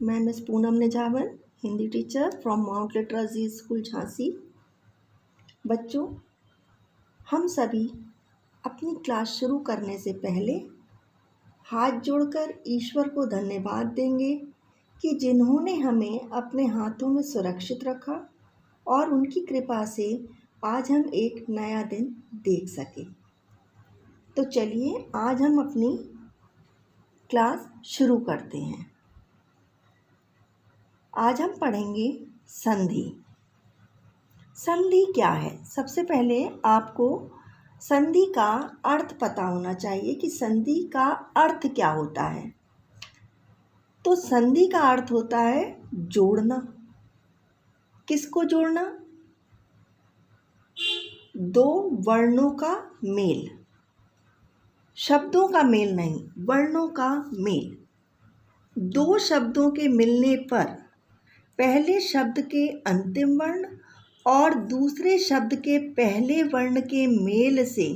मैं miss Poonam Nijhawan, Hindi teacher from Mount Literacy school Jhansi. बच्चों, हम सभी अपनी क्लास शुरू करने से पहले हाथ जोड़कर ईश्वर को धन्यवाद देंगे कि जिन्होंने हमें अपने हाथों में सुरक्षित रखा और उनकी कृपा से आज हम एक नया दिन देख सके। तो चलिए आज हम अपनी क्लास शुरू करते हैं। आज हम पढ़ेंगे संधि। संधि क्या है? सबसे पहले आपको संधि का अर्थ पता होना चाहिए कि संधि का अर्थ क्या होता है। तो संधि का अर्थ होता है जोड़ना। किसको जोड़ना? दो वर्णों का मेल, शब्दों का मेल नहीं, वर्णों का मेल। दो शब्दों के मिलने पर पहले शब्द के अंतिम वर्ण और दूसरे शब्द के पहले वर्ण के मेल से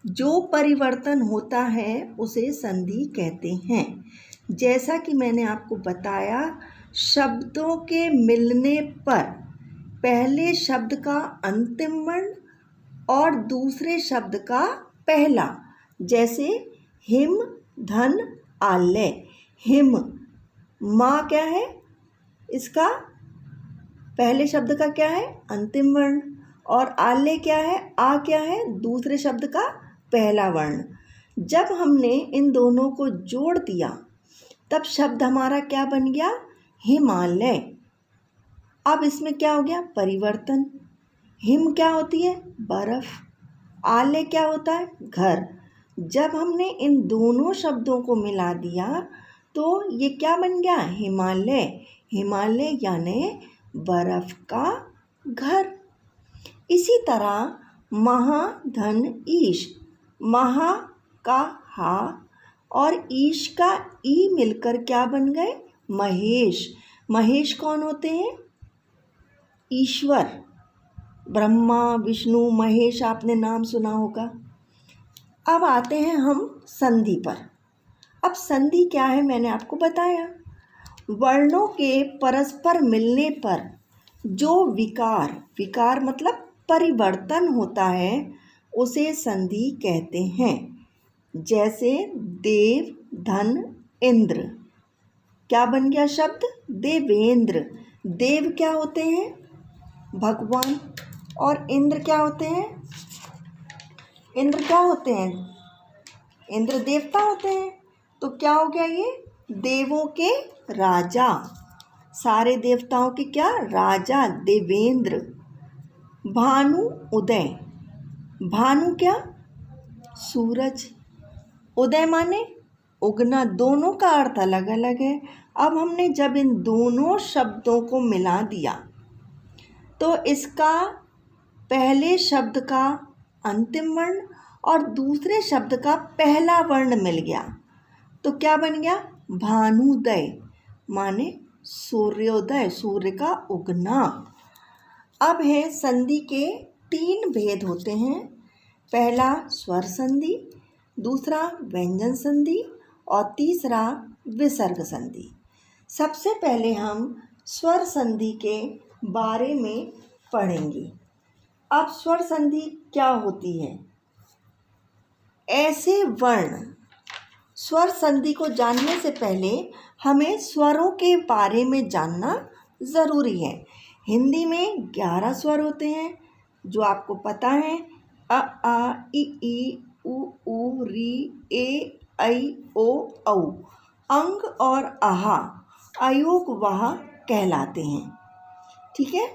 जो परिवर्तन होता है उसे संधि कहते हैं। जैसा कि मैंने आपको बताया, शब्दों के मिलने पर पहले शब्द का अंतिम वर्ण और दूसरे शब्द का पहला, जैसे हिम, धन, आलय। हिम, माँ क्या है? इसका पहले शब्द का क्या है? अंतिम वर्ण। और आलय क्या है? आ क्या है? दूसरे शब्द का पहला वर्ण। जब हमने इन दोनों को जोड़ दिया तब शब्द हमारा क्या बन गया? हिमालय। अब इसमें क्या हो गया? परिवर्तन। हिम क्या होती है? बर्फ। आलय क्या होता है? घर। जब हमने इन दोनों शब्दों को मिला दिया तो ये क्या बन गया? हिमालय। हिमालय यानी बर्फ का घर। इसी तरह महा, धन, ईश। महा का हा और ईश का ई मिलकर क्या बन गए? महेश। महेश कौन होते हैं? ईश्वर। ब्रह्मा, विष्णु, महेश, आपने नाम सुना होगा। अब आते हैं हम संधि पर। अब संधि क्या है मैंने आपको बताया। वर्णों के परस्पर मिलने पर जो विकार मतलब परिवर्तन होता है उसे संधि कहते हैं। जैसे देव, धन, इंद्र। क्या बन गया शब्द? देवेंद्र। देव क्या होते हैं? भगवान। और इंद्र क्या होते हैं? इंद्र क्या होते हैं? इंद्र देवता होते हैं। तो क्या हो गया ये? देवों के राजा। सारे देवताओं के क्या? राजा, देवेंद्र। भानु, उदय। भानु क्या? सूरज। उदय माने उगना। दोनों का अर्थ अलग अलग है। अब हमने जब इन दोनों शब्दों को मिला दिया तो इसका पहले शब्द का अंतिम वर्ण और दूसरे शब्द का पहला वर्ण मिल गया तो क्या बन गया? भानुदय माने सूर्योदय, सूर्य का उगना। अब है संधि के 3 भेद होते हैं। पहला स्वर संधि, दूसरा व्यंजन संधि और तीसरा विसर्ग संधि। सबसे पहले हम स्वर संधि के बारे में पढ़ेंगे। अब स्वर संधि क्या होती है? ऐसे वर्ण। स्वर संधि को जानने से पहले हमें स्वरों के बारे में जानना ज़रूरी है। हिंदी में 11 स्वर होते हैं जो आपको पता है। अ, आ, ई, उ, री, ए, ऐ, ओ, औ। अंग और आहा अयोग वह कहलाते हैं। ठीक है।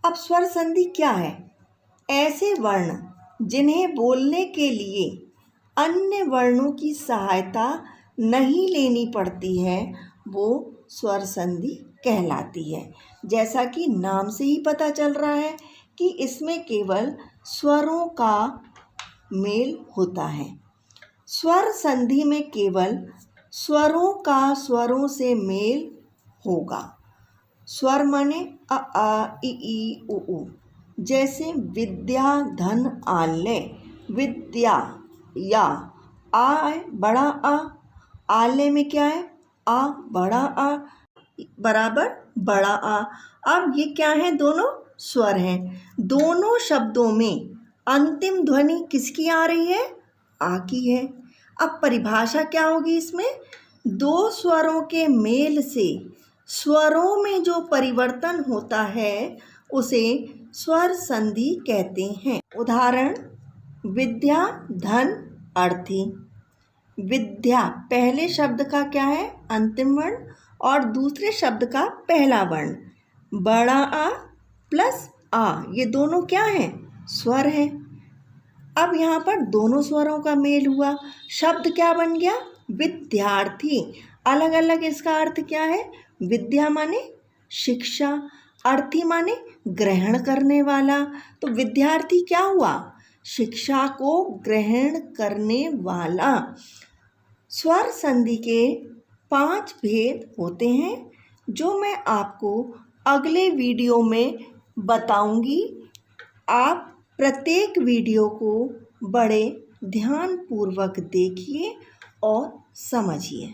अब स्वर संधि क्या है? ऐसे वर्ण जिन्हें बोलने के लिए अन्य वर्णों की सहायता नहीं लेनी पड़ती है वो स्वर संधि कहलाती है। जैसा कि नाम से ही पता चल रहा है कि इसमें केवल स्वरों का मेल होता है। स्वर संधि में केवल स्वरों का स्वरों से मेल होगा। स्वर माने अ, आ, ई, उ। जैसे विद्या, धन, आलय। विद्या या आ है बड़ा आ, आलय में क्या है? आ बड़ा आ। बराबर बड़ा आ। अब ये क्या है, दोनों स्वर हैं। दोनों शब्दों में अंतिम ध्वनि किसकी आ रही है, आ की है। अब परिभाषा क्या होगी इसमें, दो स्वरों के मेल से स्वरों में जो परिवर्तन होता है उसे स्वर संधि कहते हैं। उदाहरण, विद्या, धन, अर्थी। विद्या पहले शब्द का क्या है, अंतिम वर्ण, और दूसरे शब्द का पहला वर्ण बड़ा आ प्लस आ, ये दोनों क्या हैं, स्वर हैं। अब यहाँ पर दोनों स्वरों का मेल हुआ, शब्द क्या बन गया, विद्यार्थी। अलग अलग इसका अर्थ क्या है, विद्या माने शिक्षा, अर्थी माने ग्रहण करने वाला। तो विद्यार्थी क्या हुआ, शिक्षा को ग्रहण करने वाला। स्वर संधि के 5 भेद होते हैं जो मैं आपको अगले वीडियो में बताऊंगी। आप प्रत्येक वीडियो को बड़े ध्यानपूर्वक देखिए और समझिए।